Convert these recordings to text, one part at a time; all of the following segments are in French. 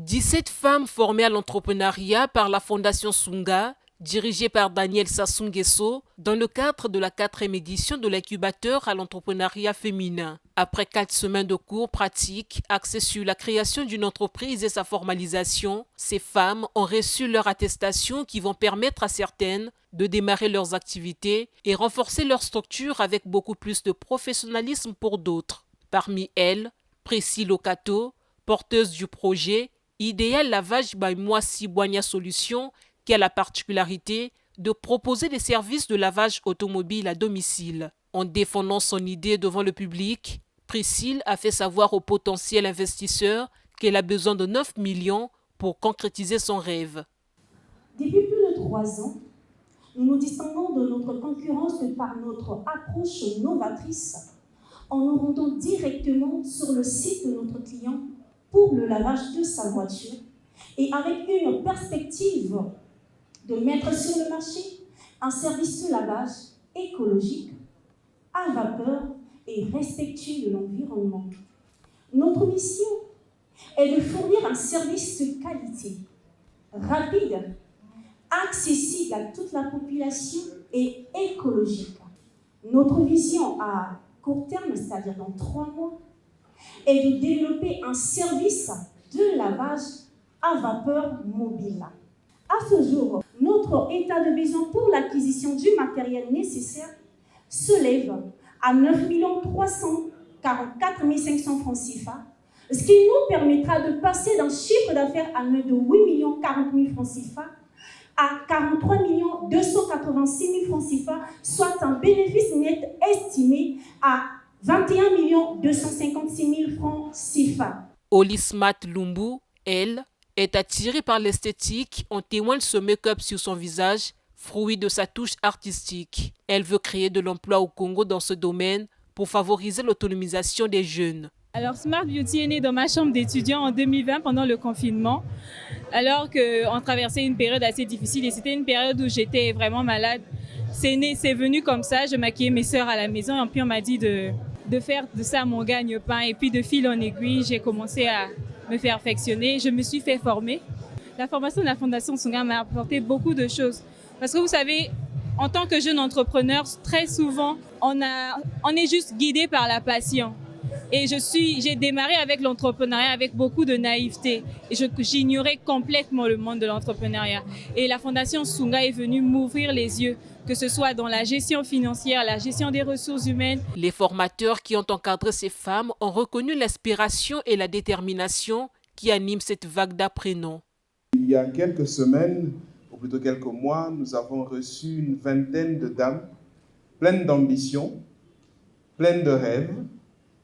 17 femmes formées à l'entrepreneuriat par la Fondation Sunga, dirigée par Daniel Sassou Nguesso, dans le cadre de la 4e édition de l'incubateur à l'entrepreneuriat féminin. Après 4 semaines de cours pratiques axés sur la création d'une entreprise et sa formalisation, ces femmes ont reçu leur attestation qui vont permettre à certaines de démarrer leurs activités et renforcer leur structure avec beaucoup plus de professionnalisme pour d'autres. Parmi elles, Priscille Okato, porteuse du projet Idéal Lavage by Moissy Boigna Solutions, qui a la particularité de proposer des services de lavage automobile à domicile. En défendant son idée devant le public, Priscille a fait savoir aux potentiels investisseurs qu'elle a besoin de 9 millions pour concrétiser son rêve. Depuis plus de 3 ans, nous nous distinguons de notre concurrence par notre approche novatrice en nous rendant directement sur le site de notre client pour le lavage de sa voiture et avec une perspective de mettre sur le marché un service de lavage écologique, à vapeur et respectueux de l'environnement. Notre mission est de fournir un service de qualité, rapide, accessible à toute la population et écologique. Notre vision à court terme, c'est-à-dire dans 3 mois, est de développer un service de lavage à vapeur mobile. À ce jour, notre état de besoin pour l'acquisition du matériel nécessaire s'élève à 9 344 500 francs CFA, ce qui nous permettra de passer d'un chiffre d'affaires annuel de 8 040 000 francs CFA à 43 286 000 francs CFA, soit un bénéfice net estimé à 21 256 000 francs CFA. Olismat Lumbu, elle, est attirée par l'esthétique, en témoigne ce make-up sur son visage, fruit de sa touche artistique. Elle veut créer de l'emploi au Congo dans ce domaine pour favoriser l'autonomisation des jeunes. Alors Smart Beauty est né dans ma chambre d'étudiant en 2020 pendant le confinement, alors qu'on traversait une période assez difficile et c'était une période où j'étais vraiment malade. C'est venu comme ça, je maquillais mes sœurs à la maison et puis on m'a dit de faire de ça mon gagne-pain. Et puis de fil en aiguille, j'ai commencé à me faire affectionner. Je me suis fait former. La formation de la Fondation Sunga m'a apporté beaucoup de choses. Parce que vous savez, en tant que jeune entrepreneur, très souvent, on est juste guidé par la passion. Et j'ai démarré avec l'entrepreneuriat avec beaucoup de naïveté. Et j'ignorais complètement le monde de l'entrepreneuriat. Et la Fondation Sunga est venue m'ouvrir les yeux, que ce soit dans la gestion financière, la gestion des ressources humaines. Les formateurs qui ont encadré ces femmes ont reconnu l'inspiration et la détermination qui animent cette vague d'apprenants. Il y a quelques semaines, ou plutôt quelques mois, nous avons reçu une vingtaine de dames pleines d'ambition, pleines de rêves.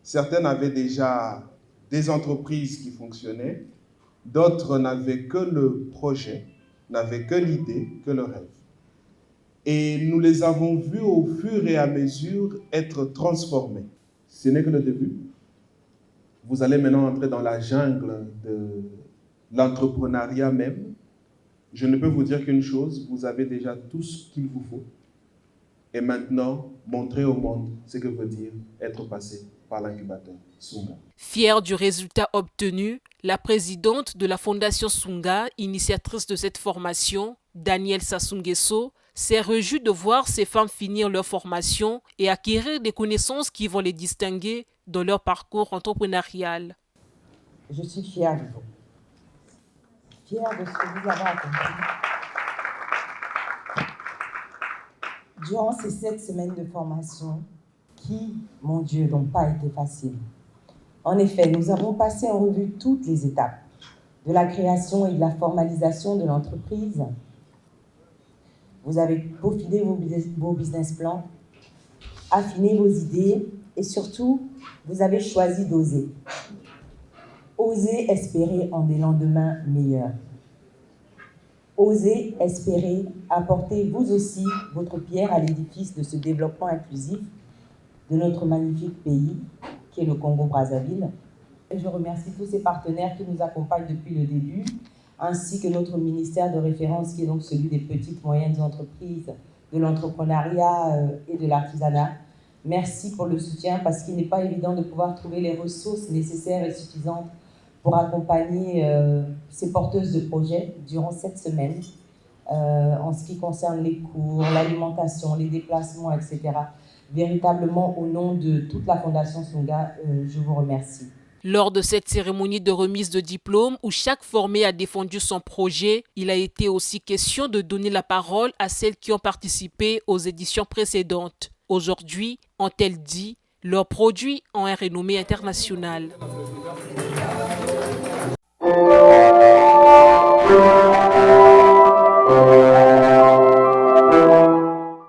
Certaines avaient déjà des entreprises qui fonctionnaient, d'autres n'avaient que le projet, n'avaient que l'idée, que le rêve. Et nous les avons vues au fur et à mesure être transformées. Ce n'est que le début. Vous allez maintenant entrer dans la jungle de l'entrepreneuriat même. Je ne peux vous dire qu'une chose, vous avez déjà tout ce qu'il vous faut. Et maintenant, montrer au monde ce que veut dire être passé par l'incubateur Sunga. Fière du résultat obtenu, la présidente de la Fondation Sunga, initiatrice de cette formation, Daniel Sassou Nguesso, s'est réjouie de voir ces femmes finir leur formation et acquérir des connaissances qui vont les distinguer dans leur parcours entrepreneurial. Je suis fière de vous. Fière de ce que vous avez accompli. Durant ces 7 semaines de formation, qui, mon Dieu, n'ont pas été faciles. En effet, nous avons passé en revue toutes les étapes de la création et de la formalisation de l'entreprise. Vous avez peaufiné vos business plans, affiné vos idées et surtout, vous avez choisi d'oser. Oser espérer en des lendemains meilleurs. Osez espérer apporter vous aussi votre pierre à l'édifice de ce développement inclusif de notre magnifique pays, qui est le Congo-Brazzaville. Je remercie tous ces partenaires qui nous accompagnent depuis le début, ainsi que notre ministère de référence, qui est donc celui des petites et moyennes entreprises, de l'entrepreneuriat et de l'artisanat. Merci pour le soutien, parce qu'il n'est pas évident de pouvoir trouver les ressources nécessaires et suffisantes pour accompagner ces porteuses de projets durant cette semaine en ce qui concerne les cours, l'alimentation, les déplacements, etc. Véritablement, au nom de toute la Fondation Sunga, je vous remercie. Lors de cette cérémonie de remise de diplôme où chaque formé a défendu son projet, il a été aussi question de donner la parole à celles qui ont participé aux éditions précédentes. Aujourd'hui, ont-elles dit, leurs produits ont un renommé international.